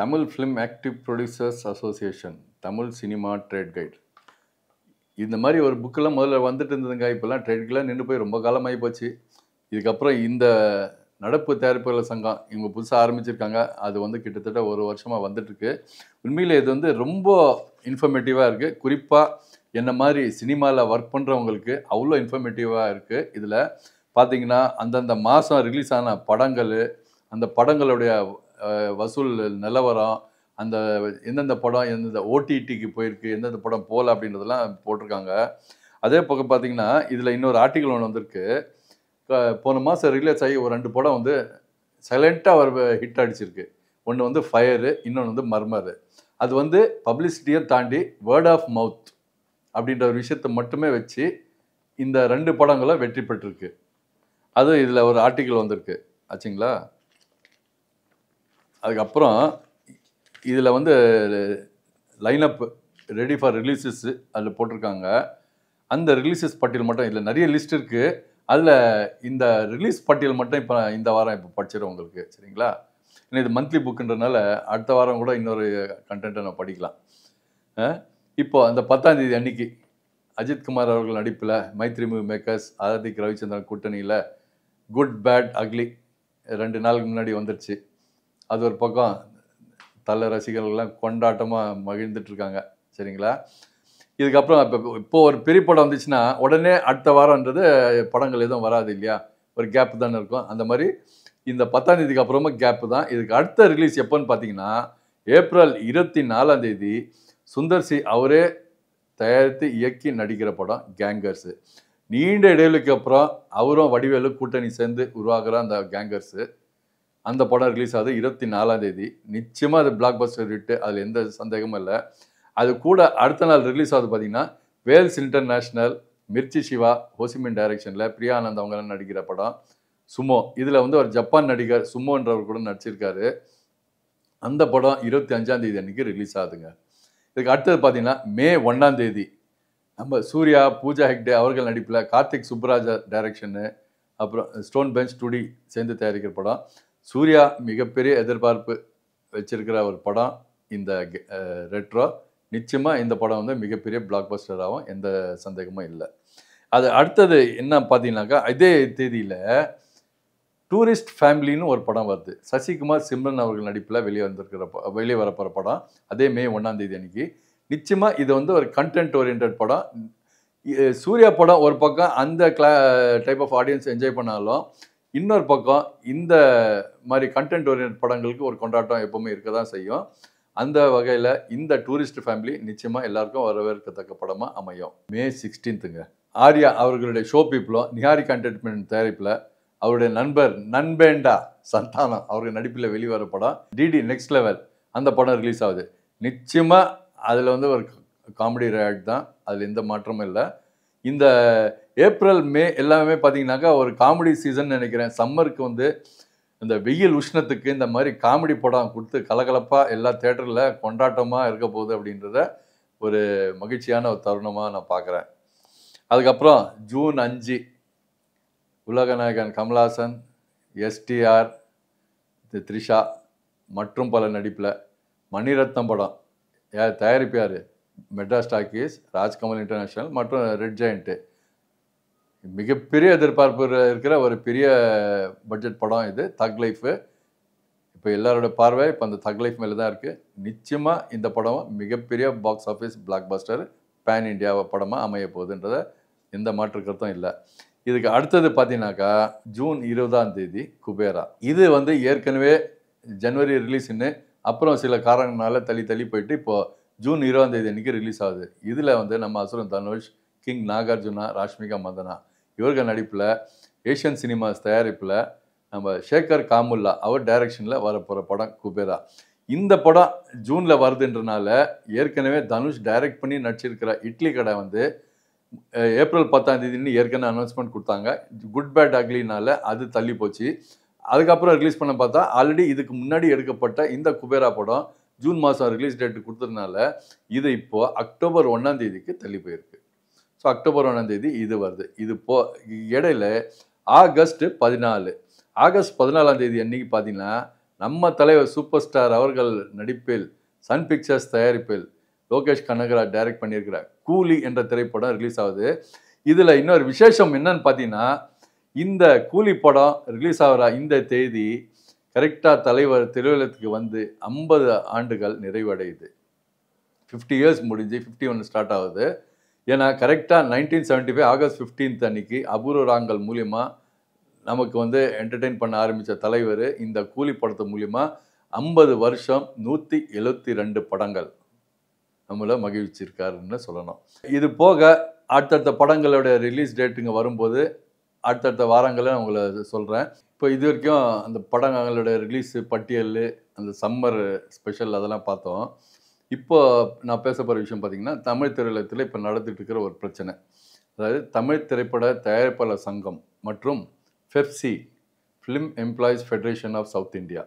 Tamil film active producers association, Tamil cinema trade guide. இந்த மாதிரி ஒரு புக்கெல்லாம் முதல்ல வந்துட்டு இருந்ததுங்க. இப்போல்லாம் ட்ரேட்கெலாம் நின்று போய் ரொம்ப காலமாகி போச்சு. இதுக்கப்புறம் இந்த நடப்பு தயாரிப்பாளர் சங்கம் இவங்க புதுசாக ஆரம்பிச்சிருக்காங்க. அது வந்து கிட்டத்தட்ட ஒரு வருஷமாக வந்துட்டுருக்கு. உண்மையில் இது வந்து ரொம்ப இன்ஃபர்மேட்டிவாக இருக்குது. குறிப்பாக என்ன மாதிரி சினிமாவில் ஒர்க் பண்ணுறவங்களுக்கு அவ்வளோ இன்ஃபர்மேட்டிவாக இருக்குது. இதில் பார்த்தீங்கன்னா அந்தந்த மாதம் ரிலீஸ் ஆன படங்கள், அந்த படங்களுடைய வசூல் நிலவரம், அந்த எந்தெந்த படம் எந்தெந்த ஓடிடிக்கு போயிருக்கு, எந்தெந்த படம் போகல அப்படின்றதெல்லாம் போட்டிருக்காங்க. அதே பக்கம் பார்த்தீங்கன்னா இதில் இன்னொரு ஆர்டிக்கல் ஒன்று வந்திருக்கு. போன மாதம் ரிலீஸ் ஆகி ஒரு 2 படம் வந்து சைலண்ட்டாக ஒரு ஹிட் அடிச்சிருக்கு. ஒன்று வந்து ஃபயரு, இன்னொன்று வந்து மர்மரு. அது வந்து பப்ளிசிட்டியை தாண்டி வேர்ட் ஆஃப் மவுத் அப்படின்ற ஒரு விஷயத்தை மட்டுமே வச்சு இந்த 2 படங்களும் வெற்றி பெற்றிருக்கு. அது இதில் ஒரு ஆர்டிக்கல் வந்திருக்கு ஆச்சுங்களா. அதுக்கப்புறம் இதில் வந்து லைனப் ரெடி ஃபார் ரிலீஸஸ் அதில் போட்டிருக்காங்க. அந்த ரிலீஸஸ் பட்டியல் மட்டும் இதில் நிறைய லிஸ்ட் இருக்குது. அதில் இந்த ரிலீஸ் பட்டியல் மட்டும் இப்போ இந்த வாரம் இப்போ படிச்சிடும் உங்களுக்கு, சரிங்களா. ஏன்னா இது மந்த்லி புக்குன்றனால அடுத்த வாரம் கூட இன்னொரு கண்டென்ட்டை நான் படிக்கலாம். இப்போ அந்த 10ஆம் தேதி அன்னைக்கு அஜித்குமார் அவர்கள் நடிப்பில் மைத்ரி மூவி மேக்கர்ஸ், ஆதிக் ரவிச்சந்திரன் கூட்டணியில் குட் பேட் அக்லி 2 நாளுக்கு முன்னாடி வந்துடுச்சு. அது ஒரு பக்கம் தல ரசிகர்கள்லாம் கொண்டாட்டமாக மகிழ்ந்துட்டுருக்காங்க, சரிங்களா. இதுக்கப்புறம் இப்போ ஒரு பெரிய படம் வந்துச்சுன்னா உடனே அடுத்த வாரம்ன்றது படங்கள் எதுவும் வராது இல்லையா, ஒரு கேப்பு தானே இருக்கும். அந்த மாதிரி இந்த 10ஆம் தேதிக்கு அப்புறமா கேப்பு தான். இதுக்கு அடுத்த ரிலீஸ் எப்போன்னு பார்த்தீங்கன்னா ஏப்ரல் 24ஆம் தேதி சுந்தர் சி அவரே தயாரித்து இயக்கி நடிக்கிற படம் கேங்கர்ஸு. நீண்ட இடைவெளிக்கு அப்புறம் அவரும் வடிவேலு கூட்டணி சேர்ந்து உருவாகிற அந்த கேங்கர்ஸு, அந்த படம் ரிலீஸ் ஆகுது 24ஆம் தேதி. நிச்சயமாக அது பிளாக் பஸ்டர் ஹிட்டு, அதில் எந்த சந்தேகமும் இல்லை. அது கூட அடுத்த நாள் ரிலீஸ் ஆகுது பார்த்தீங்கன்னா வேல்ஸ் இன்டர்நேஷ்னல், மிர்ச்சி சிவா, ஹோசிமின் டைரக்ஷனில் பிரியா ஆனந்த் அவங்களாம் நடிக்கிற படம் சுமோ. இதில் வந்து ஒரு ஜப்பான் நடிகர் சுமோன்றவர் கூட நடிச்சிருக்காரு. அந்த படம் 25ஆம் தேதி அன்றைக்கி ரிலீஸ் ஆகுதுங்க. இதுக்கு அடுத்தது பார்த்தீங்கன்னா மே 1ஆம் தேதி நம்ம சூர்யா, பூஜா ஹெக்டே அவர்கள் நடிப்பில் கார்த்திக் சுப்ராஜா டைரக்ஷனு, அப்புறம் ஸ்டோன் பெஞ்ச் டுடி சேர்ந்து தயாரிக்கிற படம். சூர்யா மிகப்பெரிய எதிர்பார்ப்பு வச்சிருக்கிற ஒரு படம் இந்த ரெட்ரோ. நிச்சயமாக இந்த படம் வந்து மிகப்பெரிய பிளாக் பஸ்டர் ஆகும், எந்த சந்தேகமும் இல்லை. அது அடுத்தது என்ன பார்த்தீங்கன்னாக்கா இதே தேதியில் டூரிஸ்ட் ஃபேமிலின்னு ஒரு படம் வருது. சசிகுமார், சிம்ரன் அவர்கள் நடிப்பில் வெளியே வரப்போகிற படம். அதே மே 1ஆம் தேதி அன்றைக்கி. நிச்சயமாக இது வந்து ஒரு கண்டென்ட் ஓரியன்ட் படம். சூர்யா படம் ஒரு பக்கம் அந்த டைப் ஆஃப் ஆடியன்ஸ் என்ஜாய் பண்ணாலும், இன்னொரு பக்கம் இந்த மாதிரி கண்டென்ட் ஓரியன்ட் படங்களுக்கு ஒரு கொண்டாட்டம் எப்போவுமே இருக்க தான் செய்யும். அந்த வகையில் இந்த டூரிஸ்ட் ஃபேமிலி நிச்சயமாக எல்லாருக்கும் வரவேற்கத்தக்க படமாக அமையும். மே 16ங்க ஆர்யா அவர்களுடைய ஷோ பீப்புளும் நிஹாரிகா என்டர்டெயின்மெண்ட் தயாரிப்பில் அவருடைய நண்பர் நண்பேண்டா சந்தானம் அவர்கள் நடிப்பில் வெளிவர படம் டிடி நெக்ஸ்ட் லெவல், அந்த படம் ரிலீஸ் ஆகுது. நிச்சயமாக அதில் வந்து ஒரு காமெடி ரைட் தான், அதில் எந்த மாற்றமும் இல்லை. இந்த ஏப்ரல் மே எல்லாமே பார்த்தீங்கன்னாக்கா ஒரு காமெடி சீசன் நினைக்கிறேன். சம்மருக்கு வந்து இந்த வெயில் உஷ்ணத்துக்கு இந்த மாதிரி காமெடி படம் கொடுத்து கலகலப்பாக எல்லா தேட்டரில் கொண்டாட்டமாக இருக்க போகுது அப்படின்றத ஒரு மகிழ்ச்சியான ஒரு தருணமாக நான் பார்க்குறேன். அதுக்கப்புறம் ஜூன் 5 உலகநாயகன் கமல்ஹாசன், எஸ்டிஆர், த்ரிஷா மற்றும் பல நடிப்பில் மணிரத்னம் படம். தயாரிப்பு யார்? மெட்ராஸ் டாக்கீஸ், ராஜ்கமல் இன்டர்நேஷ்னல் மற்றும் ரெட் ஜெயண்ட்டு. மிகப்பெரிய எதிர்பார்ப்பு இருக்கிற ஒரு பெரிய பட்ஜெட் படம் இது, தக் லைஃபு. இப்போ எல்லாரோட பார்வை இப்போ அந்த தக் லைஃப் மேலே தான் இருக்குது. நிச்சயமாக இந்த படம் மிகப்பெரிய box office blockbuster pan India படமாக அமைய போகுதுன்றத எந்த மாற்று கருத்தும் இல்லை. இதுக்கு அடுத்தது பார்த்தீங்கன்னாக்கா ஜூன் 20ஆம் தேதி குபேரா. இது வந்து ஏற்கனவே ஜனவரி ரிலீஸ்ன்னு அப்புறம் சில காரணங்களால் தள்ளி போயிட்டு இப்போது ஜூன் 20ஆம் தேதி அன்றைக்கி ரிலீஸ் ஆகுது. இதில் வந்து நம்ம அசுரன் தனுஷ், கிங் நாகார்ஜுனா, ராஷ்மிகா மந்தனா இவர்கள் நடிப்பில் ஏஷியன் சினிமாஸ் தயாரிப்பில் நம்ம ஷேகர் காமுல்லா அவர் டைரக்ஷனில் வரப்போகிற படம் குபேரா. இந்த படம் ஜூனில் வருதுன்றனால ஏற்கனவே தனுஷ் டைரக்ட் பண்ணி நடிச்சிருக்கிற இட்லி கடை வந்து ஏப்ரல் 10ஆம் தேதினு ஏற்கனவே அனௌன்ஸ்மெண்ட் கொடுத்தாங்க. குட் பேட் அக்லினால அது தள்ளி போச்சு. அதுக்கப்புறம் ரிலீஸ் பண்ண பார்த்தா ஆல்ரெடி இதுக்கு முன்னாடி எடுக்கப்பட்ட இந்த குபேரா படம் ஜூன் மாதம் ரிலீஸ் டேட்டு கொடுத்ததுனால இது இப்போது அக்டோபர் 1ஆம் தேதிக்கு தள்ளி போயிருக்கு. ஸோ அக்டோபர் 1ஆம் தேதி இது வருது. இது இடையில ஆகஸ்ட் 14 ஆகஸ்ட் 14ஆம் தேதி அன்றைக்கி பார்த்தீங்கன்னா நம்ம தலைவர் சூப்பர் ஸ்டார் அவர்கள் நடிப்பில் சன் பிக்சர்ஸ் தயாரிப்பில் லோகேஷ் கனகராஜ் டைரக்ட் பண்ணியிருக்கிற கூலி என்ற திரைப்படம் ரிலீஸ் ஆகுது. இதில் இன்னொரு விசேஷம் என்னன்னு பார்த்தீங்கன்னா, இந்த கூலி படம் ரிலீஸ் ஆகிற இந்த தேதி கரெக்டாக தலைவர் திரையுலகத்துக்கு வந்து 50 ஆண்டுகள் நிறைவடையுது. 50 இயர்ஸ் முடிஞ்சு 51 ஸ்டார்ட் ஆகுது. ஏன்னா கரெக்டாக 1975 ஆகஸ்ட் 15 அன்னைக்கு அபூர்வ ராகங்கள் மூலியமாக நமக்கு வந்து என்டர்டெயின் பண்ண ஆரம்பித்த தலைவர் இந்த கூலி படத்து மூலிமா 50 வருஷம் 172 படங்கள் நம்மளை மகிழ்ச்சிருக்காருன்னு சொல்லணும். இது போக அடுத்தடுத்த படங்களோட ரிலீஸ் டேட்டுங்க வரும்போது அடுத்தடுத்த வாரங்களில் நான் உங்களை சொல்கிறேன். இப்போ இது வரைக்கும் அந்த படங்களோட ரிலீஸு பட்டியல், அந்த சம்மர் ஸ்பெஷல் அதெல்லாம் பார்த்தோம். இப்போ நான் பேச போகிற விஷயம் பார்த்திங்கன்னா, தமிழ் திரையுலகத்தில் இப்போ நடந்துட்டு இருக்கிற ஒரு பிரச்சனை. அதாவது தமிழ் திரைப்பட தயாரிப்பாளர் சங்கம் மற்றும் FEFSI, film employees federation of south India,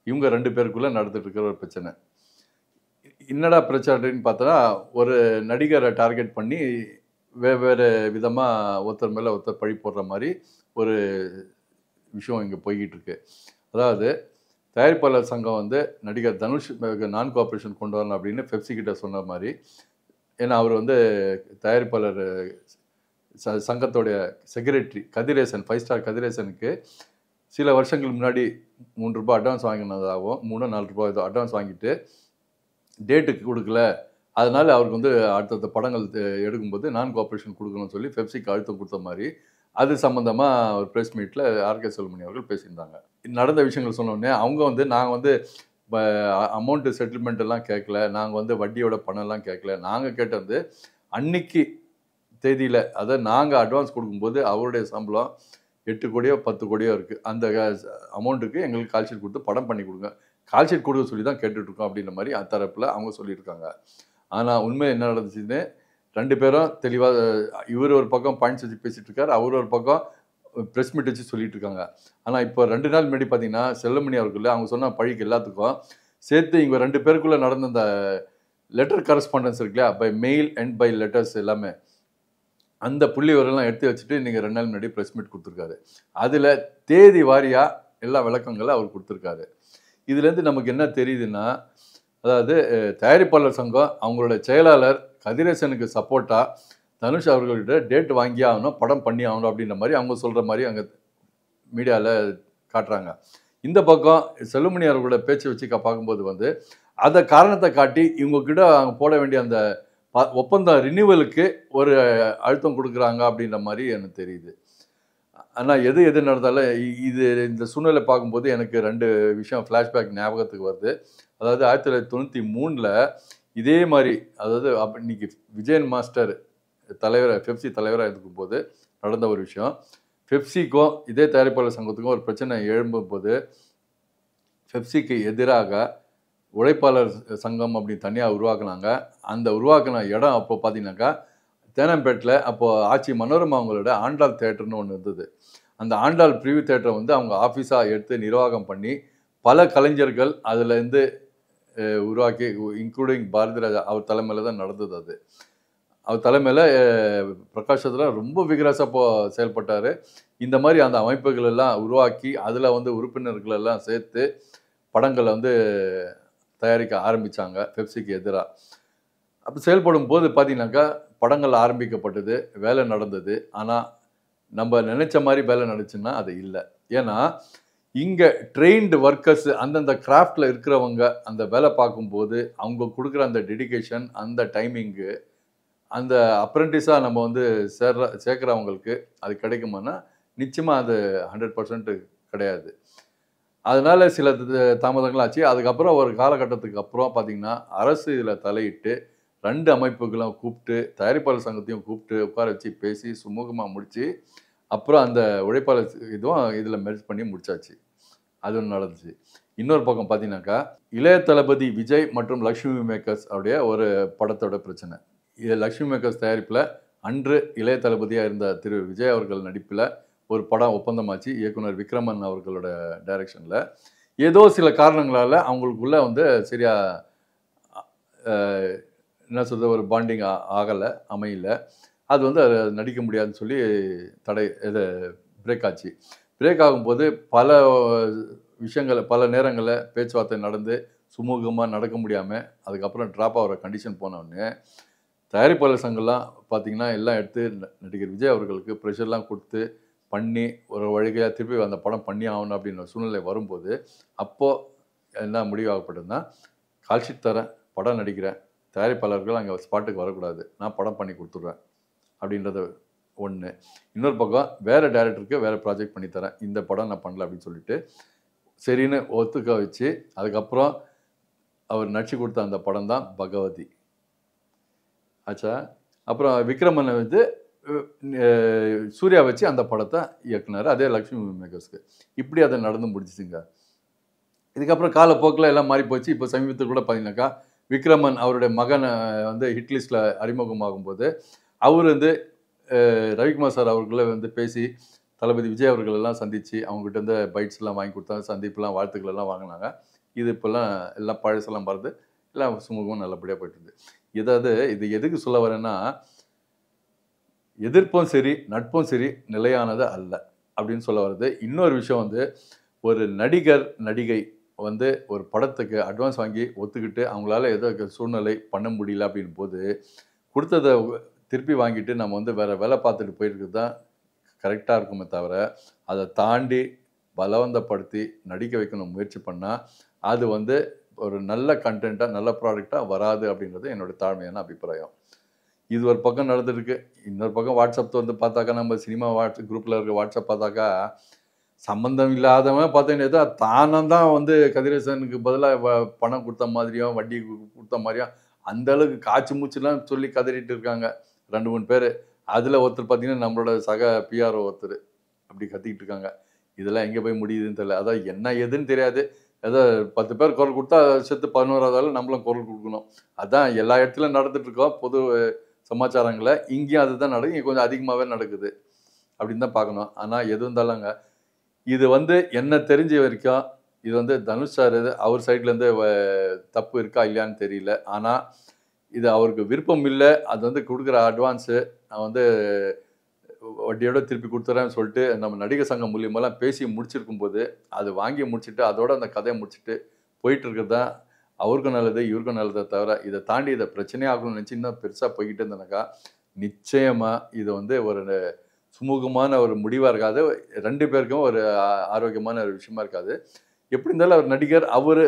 இவங்க 2 பேருக்குள்ளே நடந்துட்டு இருக்கிற ஒரு பிரச்சனை. என்னடா பிரச்சனைன்னு பார்த்தோன்னா, ஒரு நடிகரை டார்கெட் பண்ணி வெவ்வேறு விதமாக ஒருத்தர் மேலே ஒருத்தர் பழி போடுற மாதிரி ஒரு விஷயம் இங்கே போய்கிட்டு இருக்கு. அதாவது தயாரிப்பாளர் சங்கம் வந்து நடிகர் தனுஷ் நான் கோஆப்ரேஷன் கொண்டு வரணும் அப்படின்னு பெப்சி கிட்ட சொன்ன மாதிரி, ஏன்னா அவர் வந்து தயாரிப்பாளர் சங்கத்தோடைய செக்ரட்டரி கதிரேசன், 5 ஸ்டார் கதிரேசனுக்கு சில வருஷங்களுக்கு முன்னாடி ₹3 அட்வான்ஸ் வாங்கினதாகவும், ₹3-4 அட்வான்ஸ் வாங்கிட்டு டேட்டுக்கு கொடுக்கல, அதனால் அவருக்கு வந்து அடுத்தடுத்த படங்கள் எடுக்கும்போது நான் கோஆப்ரேஷன் கொடுக்கணும்னு சொல்லி பெப்சிக்கு அழுத்தம் கொடுத்த மாதிரி, அது சம்மந்தமாக ஒரு ப்ரெஸ் மீட்டில் ஆர்கே செல்வமணி அவர்கள் பேசியிருந்தாங்க. நடந்த விஷயங்கள் சொன்னோடனே அவங்க வந்து நாங்கள் வந்து அமௌண்ட்டு செட்டில்மெண்ட் எல்லாம் கேட்கல, நாங்கள் வந்து வட்டியோட பணம்லாம் கேட்கல, நாங்கள் கேட்டது வந்து அன்னைக்கு தேதியில், அதாவது நாங்கள் அட்வான்ஸ் கொடுக்கும்போது அவருடைய சம்பளம் 8 கோடியோ 10 கோடியோ இருக்குது, அந்த அமௌண்ட்டுக்கு எங்களுக்கு கால்ஷீட் கொடுத்து படம் பண்ணி கொடுங்க, கால்ஷீட் கொடுக்க சொல்லி தான் கேட்டுட்ருக்கோம் அப்படின்ற மாதிரி தரப்பில் அவங்க சொல்லியிருக்காங்க. ஆனால் உண்மை என்ன நடந்துச்சுன்னு 2 பேரும் தெளிவாக, இவர் ஒரு பக்கம் பாயிண்ட்ஸ் வச்சு பேசிகிட்டு இருக்கார், அவர் ஒரு பக்கம் ப்ரெஸ் மீட் வச்சு சொல்லிட்டு இருக்காங்க. ஆனால் இப்போ 2 நாள் முன்னாடி பார்த்தீங்கன்னா செல்வமணி அவர்கள் அவங்க சொன்ன பழிக்கு எல்லாத்துக்கும் சேர்த்து இவங்க 2 பேருக்குள்ளே நடந்த அந்த லெட்டர் கரஸ்பாண்டன்ஸ் இருக்கு இல்லையா, by mail and by letters எல்லாமே, அந்த புள்ளி விவரம்லாம் எடுத்து வச்சுட்டு நீங்கள் 2 நாள் முன்னாடி ப்ரெஸ் மீட் கொடுத்துருக்காரு. அதில் தேதி வாரியாக எல்லா விளக்கங்களும் அவர் கொடுத்துருக்காரு. இதுலேருந்து நமக்கு என்ன தெரியுதுன்னா, அதாவது தயாரிப்பாளர் சங்கம் அவங்களோட செயலாளர் கதிரேசனுக்கு சப்போர்ட்டாக தனுஷ் அவர்கள்ட்ட டேட் வாங்கி ஆகணும், படம் பண்ணி ஆகணும் அப்படின்ற மாதிரி அவங்க சொல்கிற மாதிரி அங்கே மீடியாவில் காட்டுறாங்க. இந்த பக்கம் செல்வமணி அவர்களோட பேச்சை வச்சு பார்க்கும்போது வந்து அதை காரணத்தை காட்டி இவங்கக்கிட்ட அவங்க போட வேண்டிய அந்த ஒப்பந்தம் ரினியூவலுக்கு ஒரு அழுத்தம் கொடுக்குறாங்க அப்படின்ற மாதிரி எனக்கு தெரியுது. ஆனால் எது நடந்தாலும் இது இந்த சூழ்நிலை பார்க்கும்போது எனக்கு 2 விஷயம் ஃப்ளாஷ்பேக் ஞாபகத்துக்கு வருது. அதாவது 1993 இதே மாதிரி, அதாவது இன்னைக்கு விஜயன் மாஸ்டர் தலைவராக பெப்சி தலைவராக இருக்கும்போது நடந்த ஒரு விஷயம். பெப்சிக்கும் இதே தயாரிப்பாளர் சங்கத்துக்கும் ஒரு பிரச்சனை எழும்பும்போது பெப்சிக்கு எதிராக உழைப்பாளர் சங்கம் அப்படி தனியாக உருவாக்குனாங்க. அந்த உருவாக்கின இடம் அப்போ பார்த்தீங்கன்னாக்கா தேனம்பேட்டில் அப்போது ஆட்சி மனோரமா அவங்களோட ஆண்டாள் தேட்டர்னு ஒன்று இருந்தது. அந்த ஆண்டாள் ப்ரிவியூ தேட்டரை வந்து அவங்க ஆஃபீஸாக எடுத்து நிர்வாகம் பண்ணி பல கலைஞர்கள் அதுலேருந்து உருவாக்கி, இன்க்ளூடிங் பாரதி ராஜா அவர் தலைமையில் தான் நடந்தது. அது அவர் தலைமையில் பிரகாஷத்தில் ரொம்ப விகரசப்போ செயல்பட்டார். இந்த மாதிரி அந்த அமைப்புகள் எல்லாம் உருவாக்கி அதில் வந்து உறுப்பினர்கள் எல்லாம் சேர்த்து படங்களை வந்து தயாரிக்க ஆரம்பித்தாங்க பெப்சிக்கு எதிராக. அப்போ செயல்படும் போது பார்த்தீங்கன்னாக்கா படங்கள் ஆரம்பிக்கப்பட்டது, வேலை நடந்தது. ஆனால் நம்ம நினச்ச மாதிரி வேலை நடந்துச்சுன்னா அது இல்லை. ஏன்னா இங்கே ட்ரெயின்டு ஒர்க்கர்ஸ் அந்தந்த கிராஃப்டில் இருக்கிறவங்க அந்த வேலை பார்க்கும்போது அவங்க கொடுக்குற அந்த டெடிகேஷன், அந்த டைமிங்கு, அந்த அப்ரெண்டிஸாக நம்ம வந்து சேர்க்குறவங்களுக்கு அது கிடைக்குமானா நிச்சயமாக அது 100% கிடையாது. அதனால் சில தாமதங்கள் ஆச்சு. அதுக்கப்புறம் ஒரு காலகட்டத்துக்கு அப்புறம் பார்த்திங்கன்னா அரசு இதில் தலையிட்டு 2 அமைப்புகளும் கூப்பிட்டு தயாரிப்பாளர் சங்கத்தையும் கூப்பிட்டு உட்கார வச்சு பேசி சுமூகமாக முடித்து அப்புறம் அந்த உழைப்பாளர் இதுவும் இதில் மெர்ஜ் பண்ணி முடிச்சாச்சு. அது ஒன்று நடந்துச்சு. இன்னொரு பக்கம் பார்த்தீங்கன்னாக்கா இளைய தளபதி விஜய் மற்றும் லக்ஷ்மி மேக்கர்ஸ் உடைய ஒரு படத்தோட பிரச்சனை. இது லக்ஷ்மி மேக்கர்ஸ் தயாரிப்பில் அன்று இளைய தளபதியாக இருந்த திரு விஜய் அவர்கள் நடிப்பில் ஒரு படம் ஒப்பந்தமாச்சு இயக்குனர் விக்ரமன் அவர்களோட டைரக்ஷனில். ஏதோ சில காரணங்களால் அவங்களுக்குள்ளே வந்து சரியாக என்ன சொல்கிறது ஒரு பாண்டிங் ஆகலை, அமையல. அது வந்து அதை நடிக்க முடியாதுன்னு சொல்லி பிரேக் ஆச்சு. பிரேக் ஆகும்போது பல விஷயங்கள் பல நேரங்களில் பேச்சுவார்த்தை நடந்து சுமூகமாக நடக்க முடியாமல் அதுக்கப்புறம் ட்ராப் ஆகிற கண்டிஷன் போனோடனே தயாரிப்பாளர் சங்கம்லாம் பார்த்தீங்கன்னா எல்லாம் எடுத்து நடிகர் விஜய் அவர்களுக்கு ப்ரெஷர்லாம் கொடுத்து பண்ணி ஒரு வழிகையாக திருப்பி அந்த படம் பண்ணி ஆகணும் அப்படின்ற சூழ்நிலை வரும்போது அப்போது என்ன முடிவாகப்பட்டதுன்னா கால்ஷீட் தரேன், படம் நடிக்கிறேன், தயாரிப்பாளர்கள் அங்கே ஸ்பாட்டுக்கு வரக்கூடாது, நான் படம் பண்ணி கொடுத்துட்றேன் அப்படின்றத ஒன்று. இன்னொரு பக்கம் வேறு டைரக்டருக்கு வேறு ப்ராஜெக்ட் பண்ணித்தரேன், இந்த படம் நான் பண்ணல அப்படின்னு சொல்லிட்டு சரின்னு ஒத்துக்க வச்சு அதுக்கப்புறம் அவர் நடிச்சு கொடுத்த அந்த படம் தான் பகவதி ஆச்சா. அப்புறம் விக்ரமனை வந்து சூர்யா வச்சு அந்த படத்தை இயக்குனார், அதே லக்ஷ்மி மேக்கர்ஸ்க்கு. இப்படி அதை நடந்து முடிச்சுங்க. இதுக்கப்புறம் காலப்போக்கில் எல்லாம் மாறி போச்சு. இப்போ சமீபத்தில் கூட பார்த்தீங்கன்னாக்கா விக்ரமன் அவருடைய மகனை வந்து ஹிட்லிஸ்ட்டில் அறிமுகமாகும்போது அவர் வந்து ரவிக்குமார் சார் அவர்களை வந்து பேசி தளபதி விஜய் அவர்களெல்லாம் சந்தித்து அவங்ககிட்ட இருந்து பைட்ஸ்லாம் வாங்கி கொடுத்தாங்க, சந்திப்புலாம் வாழ்த்துக்கள் எல்லாம் வாங்கினாங்க. இது இப்போல்லாம் எல்லாம் பழசெல்லாம் மறந்து எல்லாம் சுமூகமாக நல்லபடியாக போயிட்டு இதாவது இது எதுக்கு சொல்ல வரேன்னா, எதிர்ப்பும் சரி நட்பும் சரி நிலையானது அல்ல அப்படின்னு சொல்ல வருது. இன்னொரு விஷயம் வந்து ஒரு நடிகர் நடிகை வந்து ஒரு படத்துக்கு அட்வான்ஸ் வாங்கி ஒத்துக்கிட்டு அவங்களால ஏதோ சூழ்நிலை பண்ண முடியல அப்படின் போது கொடுத்ததை திருப்பி வாங்கிட்டு நம்ம வந்து வேறு வேலை பார்த்துட்டு போயிருக்கு தான் கரெக்டாக இருக்குமே தவிர அதை தாண்டி பலவந்தப்படுத்தி நடிக்க வைக்கணும் முயற்சி பண்ணால் அது வந்து ஒரு நல்ல கண்டென்ட்டாக நல்ல ப்ராடக்டாக வராது அப்படின்றது என்னோட தாழ்மையான அபிப்பிராயம். இது ஒரு பக்கம் நடந்துருக்கு. இன்னொரு பக்கம் வாட்ஸ்அப் வந்து பார்த்தாக்கா நம்ம சினிமா குரூப்பில் இருக்க வாட்ஸ்அப் பார்த்தாக்கா சம்மந்தம் இல்லாதவன் பார்த்தீங்கன்னா தானம் தான் வந்து கதிரேசனுக்கு பதிலாக பணம் கொடுத்த மாதிரியும் வட்டி கொடுத்த மாதிரியும் அந்த அளவுக்கு காய்ச்சி மூச்சுலாம் சொல்லி கதறிட்டு இருக்காங்க 2-3 பேர். அதில் ஒருத்தர் பார்த்தீங்கன்னா நம்மளோட சக பிஆர்ஓ ஒருத்தர் அப்படி கத்திக்கிட்டு இருக்காங்க. இதெல்லாம் எங்கே போய் முடியுதுன்னு தெரியல. அதான் என்ன எதுன்னு தெரியாது. ஏதோ 10 பேர் குரல் கொடுத்தா சேர்த்து 11வது நம்மளும் குரல் கொடுக்கணும். அதான் எல்லா இடத்துலையும் நடந்துட்டு இருக்கோம் பொது சமாச்சாரங்களை. இங்கேயும் அதுதான் நடக்குது, இங்கே கொஞ்சம் அதிகமாகவே நடக்குது அப்படின்னு தான் பார்க்கணும். ஆனால் எது இருந்தாலுங்க இது வந்து என்ன தெரிஞ்ச வரைக்கும் இது வந்து தனுஷ் சார் அவர் சைட்லேருந்து தப்பு இருக்கா இல்லையான்னு தெரியல. ஆனால் இது அவருக்கு விருப்பம் இல்லை. அது வந்து கொடுக்குற அட்வான்ஸு நான் வந்து வட்டியோட திருப்பி கொடுத்துறேன்னு சொல்லிட்டு நம்ம நடிகர் சங்கம் மூலியமெல்லாம் பேசி முடிச்சிருக்கும் போது அது வாங்கி முடிச்சுட்டு அதோட அந்த கதையை முடிச்சுட்டு போயிட்டு இருக்கிறது தான் அவருக்கும் நல்லது இவருக்கும் நல்லதை தவிர இதை தாண்டி இதை பிரச்சனையாகணும்னு நினச்சி இன்னும் பெருசாக போய்கிட்டே இருந்தேனாக்கா நிச்சயமாக இது வந்து ஒரு சுமூகமான ஒரு முடிவாக இருக்காது, 2 பேருக்கும் ஒரு ஆரோக்கியமான ஒரு விஷயமா இருக்காது. எப்படி இருந்தாலும் அவர் நடிகர் அவர்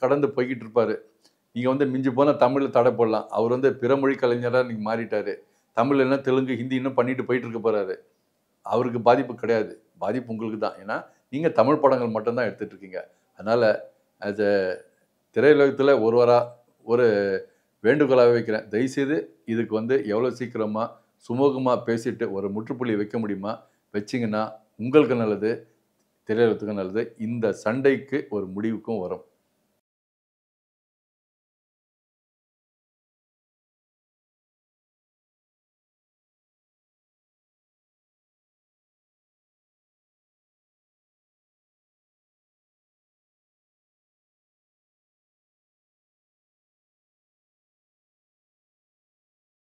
கடந்து போய்கிட்டு இருப்பார். நீங்கள் வந்து மிஞ்சி போனால் தமிழில் தடை போடலாம். அவர் வந்து பிற மொழி கலைஞராக நீங்கள் மாறிட்டார். தமிழ் என்ன தெலுங்கு ஹிந்தி இன்னும் பண்ணிட்டு போயிட்டு இருக்க போகிறாரு. அவருக்கு பாதிப்பு கிடையாது, பாதிப்பு உங்களுக்கு தான். ஏன்னா நீங்கள் தமிழ் படங்கள் மட்டும்தான் எடுத்துகிட்டு இருக்கீங்க. அதனால் அது திரையுலகத்தில் ஒரு வேண்டுகோளாக வைக்கிறேன், தயவுசெய்து இதுக்கு வந்து எவ்வளோ சீக்கிரமாக சுமூகமாக பேசிட்டு ஒரு முற்றுப்புள்ளி வைக்க முடியுமா வச்சிங்கன்னா உங்களுக்கு நல்லது, திரையுலகத்துக்கும் நல்லது, இந்த சண்டைக்கு ஒரு முடிவுக்கும் வரும்.